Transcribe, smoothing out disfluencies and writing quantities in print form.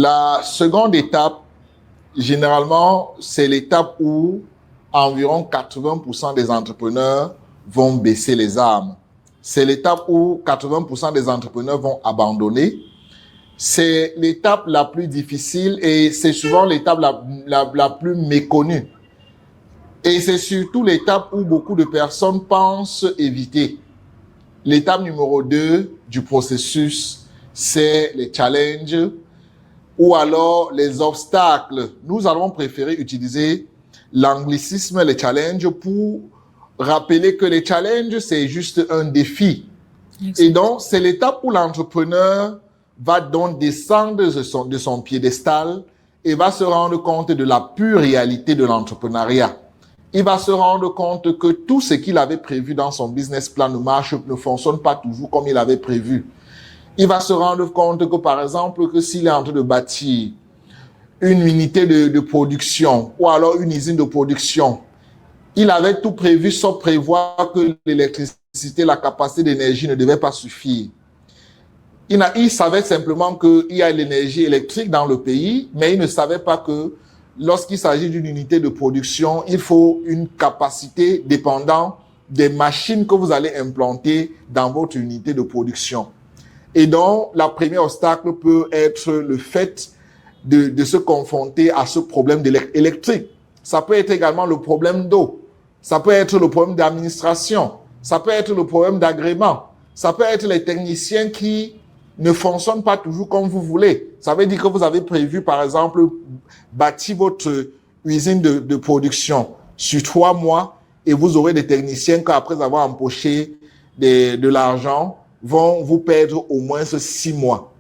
La seconde étape, généralement, c'est l'étape où environ 80% des entrepreneurs vont baisser les armes. C'est l'étape où 80% des entrepreneurs vont abandonner. C'est l'étape la plus difficile et c'est souvent l'étape la plus méconnue. Et c'est surtout l'étape où beaucoup de personnes pensent éviter. L'étape numéro 2 du processus, c'est les challenges ou alors les obstacles. Nous allons préférer utiliser l'anglicisme, les challenges, pour rappeler que les challenges, c'est juste un défi. Exactement. Et donc, c'est l'étape où l'entrepreneur va donc descendre de son piédestal et va se rendre compte de la pure réalité de l'entrepreneuriat. Il va se rendre compte que tout ce qu'il avait prévu dans son business plan ne fonctionne pas toujours comme il avait prévu. Il va se rendre compte que, par exemple, que s'il est en train de bâtir une unité de production ou alors une usine de production, il avait tout prévu sauf prévoir que l'électricité, la capacité d'énergie ne devait pas suffire. Il savait simplement qu'il y a l'énergie électrique dans le pays, mais il ne savait pas que lorsqu'il s'agit d'une unité de production, il faut une capacité dépendant des machines que vous allez implanter dans votre unité de production. Et donc, la première obstacle peut être le fait de se confronter à ce problème électrique. Ça peut être également le problème d'eau. Ça peut être le problème d'administration. Ça peut être le problème d'agrément. Ça peut être les techniciens qui ne fonctionnent pas toujours comme vous voulez. Ça veut dire que vous avez prévu, par exemple, bâtir votre usine de production sur 3 mois et vous aurez des techniciens qui, après avoir empoché de l'argent, vont vous perdre au moins 6 mois.